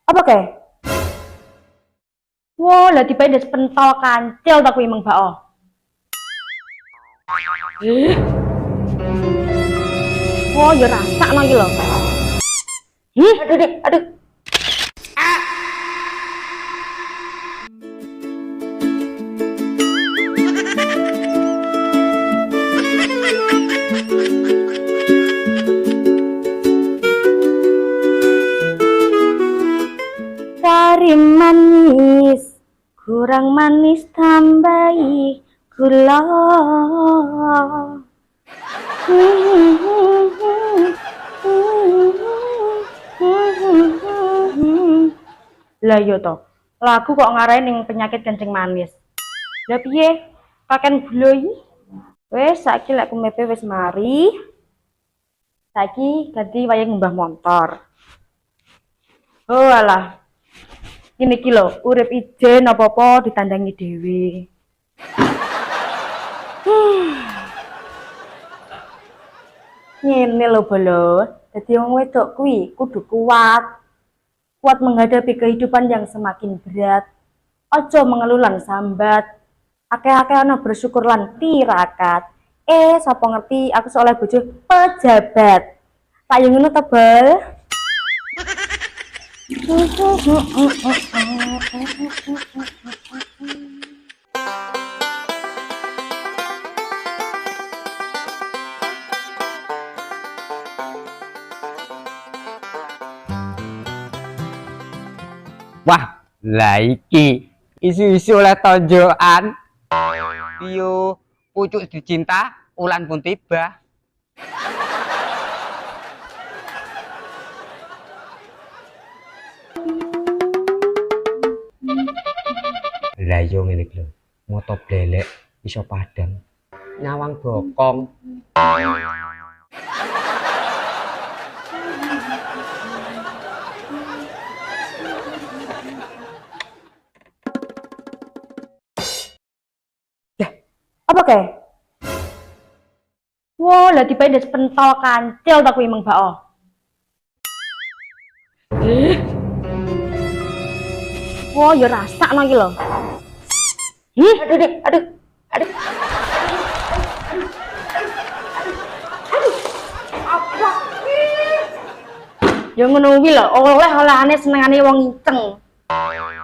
Apa kek? Wah, lah tiba des pentol kancil tak kuwi meng bao. Wah, ya rasakno iki lho. Aduh deh, aduh. Sari manis, kurang manis tambahi gula. Lah yo to, lagu kok ngarahin ning penyakit kencing manis. Lah piye? Paken gula iki? Wes saiki lek kumepe wis mari. Saiki ganti wayang ngembah motor. Oh alah. Ini iki lho, urip ijen apa-apa ditandangi dhewe. Ngene lho bolo, dadi wong wedok kuwi kudu kuat. Kuat menghadapi kehidupan yang semakin berat. Ojo mengeluh lan sambat. Akeh-akeh ana bersyukur lan tirakat. Sapa ngerti aku soalnya bojo pejabat. Tak yo ngono tebel. Wah, lah iki isu-isu oleh tonjokan. Iyo, pucuk dicinta, ulan pun tiba. Lah yo ngene iki lho. Moto blelek iso padang. Nyawang bokong. Apa kek? Wah, lah tiba des pentol kancil tak kuwi meng bao. Wah, ya rasakno iki lho. Aduh deh, aduh. Aduh. Apa? Ya ngono kuwi lho, oleh-olehane senengane wong ngiceng.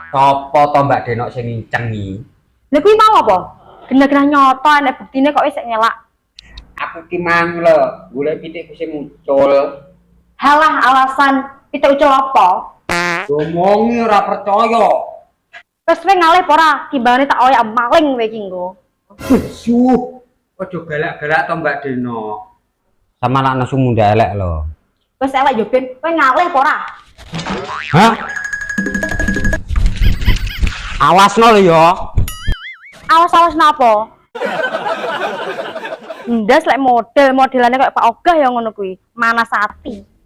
Sopo to Mbak Denok sing ngincengi? Lha kuwi mau apa? Genah-genah nyoto nek buktine kok wis ngelak. Aku ki mang lho, golek pitikku sing muncul. Halah alasan pitik ucul apa? Ngomongi ora percaya. Wis kowe ngalih apa ora? Timbangane tak oyak maling kowe iki nggo. Suh, aja galak-galak to Mbak Denok. Sama anak nesu munda elek lho. Wis elek yo ben, kowe ngalih apa ora? Hah? Awasno lho ya. Awas-awas napa? Ndas lek modelannya kayak Pak Ogah ya ngono kuwi. Manas ati.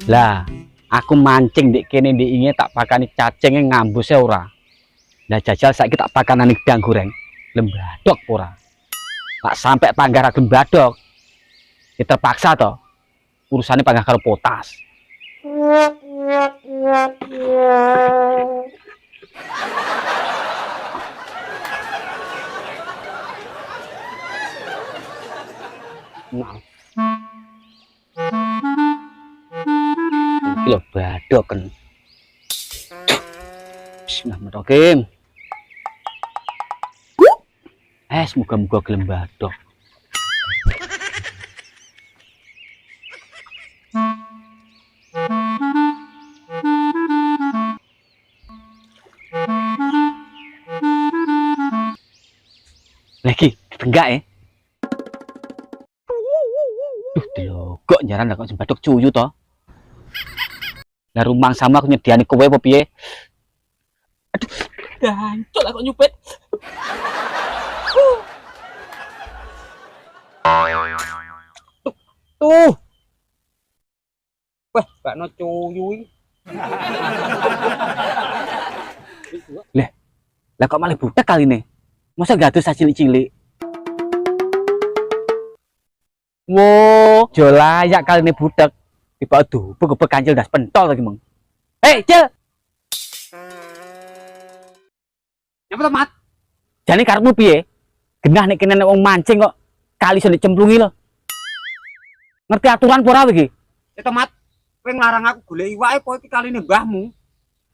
Lah, aku mancing dik kene ndik inge tak pakani cacenge ngambus ora. Lah jajal saiki tak pakanani gedang goreng. Lembadok ora. Tak sampai panggar agem badok. Ya terpaksa to. Urusane panggah karo potas. Nah. Lho badoken. Bismillahirrahmanirrahim. Semoga-moga gelem badok. Lagi tenggak ya. Delokok nyaran kok sembadok cuyu to. Lah rumang sama aku nyediani kowe apa piye? Aduh. Dancuk lah kok nyupit. Tuh. Wah, gak no cuyuy. Lah kok malah butek kali nih? Masa gak ada cilik-cilik? Wow, jo layak kali ini butek. Tiba aduh, bek kancil das pentol lagi mong. Hei, Cil. Nyapa to, Mat? Jane karepmu piye? Genah nek kene wong mancing kok kali iso dicemplungi lho. Ngerti aturan apa ora iki? Itu Mat, kowe nglarang aku golek iwake apa iki kaline mbahmu?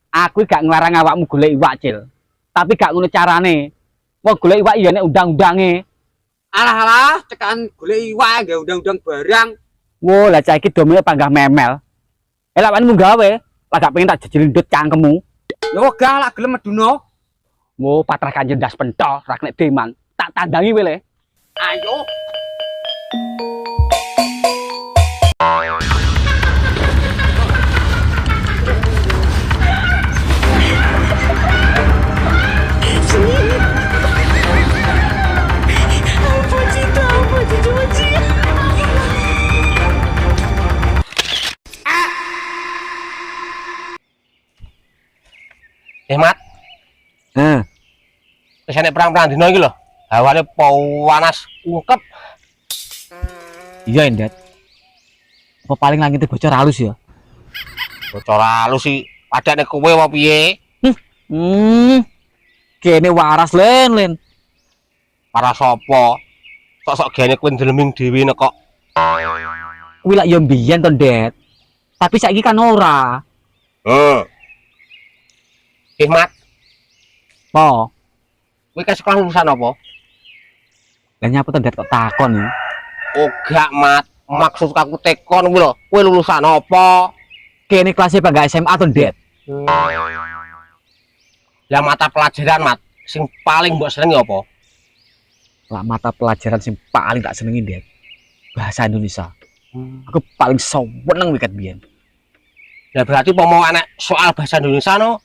Aku gak nglarang awakmu golek iwak, Cil. Tapi gak ngono carane. Wong golek iwak ya nek undang-undange. Alah, cekan golek iwake nggak undang-undang barang. Wo, lah cah iki domene panggah memel. Elawanmu gawe, lah gak pengen tak jejeli ndut cangkemmu. Ya wegah lak gelem meduno. Wo, patrah kanjeng das pentol, rak nek deman. Tak tandangi wele. Ayo. Mat, Heeh. wis enek perang-perang dino iki lho. Hawane panas ungkep. Iya, Ndet. Apa paling langitnya bocor halus ya? Bocor halus sih. Padane kowe apa piye? Kene waras len. Para sapa? Sok-sok gene kowe ndeleming dhewe nek kok. Kuwi lak yo mbiyen to, Ndet. Tapi saiki kan ora. Mat, Po. kowe ke sekolah lulusan apa? Lah nyapa to, Ndet kok takon ya? Oh gak, Mat. Maksud aku tekon kuwi lho. Kowe lulusan apa? Kene kelasnya bangga SMA to, Ndet. Lah mata pelajaran, Mat, sing paling mbok senengi apa? Lah mata pelajaran sing paling tak senengi, Ndet. Bahasa Indonesia. Aku paling seneng wiket biyen. Lah berarti mau anak soal bahasa Indonesia no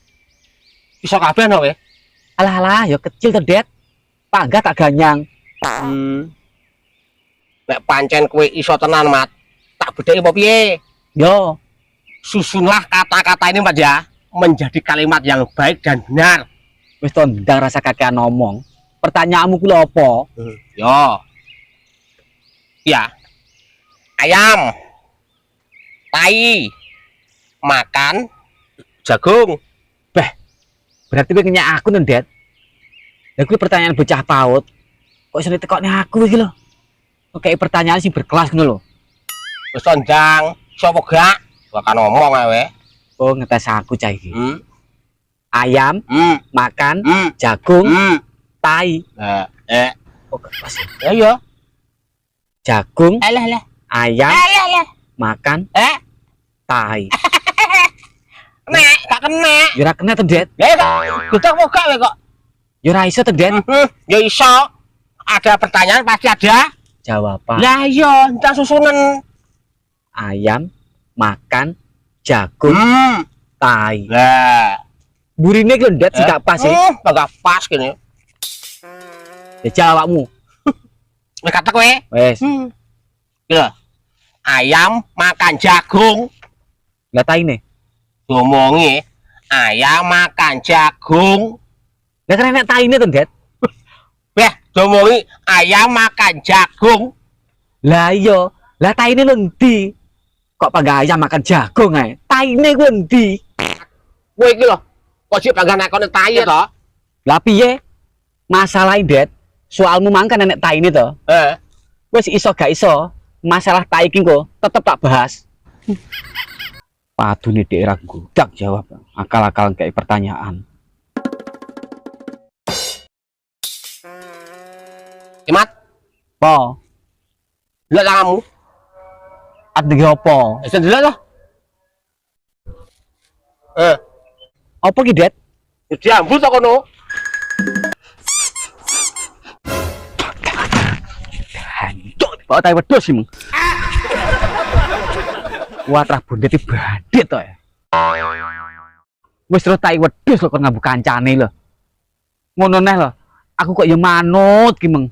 iso kabeh no we? Alah, ya kecil to, Ndet. Pangga tak ganyang. Nek pancen kowe iso tenan, Mat, tak bedheki apa piye? Yo, Susunlah kata-kata ini, Mat ya, menjadi kalimat yang baik dan benar. wis to ndang rasa kakean ngomong. Pertanyaanmu kuwi lho apa? Yo. Ya. Ayam. Tai. Makan jagung. Berarti kowe ngenyak aku to, Ndet. Lah kuwi pertanyaan bocah PAUD. Kok iso ditekokne aku iki lho. Kok kayak pertanyaan sing berkelas ngono lho. Wis ndang, sapa gak? Bakal ngomong ae. Oh, ngetes aku cah iki. Ayam, Hmm. makan, Hmm. jagung, tai. Oh, gak pas ya. Ya yo. Jagung, Alah. ayam, Alah. makan, tai. Nek, gak kena. Ya ora kena to, Ndet. Ya gak gak we kok. Ya ora iso to, Ndet. Ya iso. Ada pertanyaan pasti ada. Jawaban. Lah iya, entar susunan. Ayam, makan, jagung, tai. Lah, Burine ki lho, Ndet, sing gak pas iki. Gak pas gini. Ya jawabmu. Wis kata kowe. Wes. Iya. Ayam makan jagung. Lah taine. Ngomongi ayam makan jagung. Lah kan enek taine to, Ndet. Beh, ngomongi ayam makan jagung. Lah iya, lah taine lho ndi? Kok pangga ayam makan jagung ae? Taine kuwi ndi? Kowe iki lho, kok sik bangga nakone tai to? Lah piye? Masalah Ndet, soalmu mang kan enek taine to. Wis iso gak iso, masalah tai iki kok tetep tak bahas. Padune dhek ra gudak jawab. Akal-akalan kayak pertanyaan. Mat, Po, delok tanganmu. adege apa? Wis delok to. Apa ki, Det? Diambil to kono. Hancur, bawa tai wedhus sih, Meng. Watrah bondet iki bandit to ya. Wis terus tai wedhus lho kon ngambu kancane lho. ngono neh lho. Aku kok ya manut ki, Meng.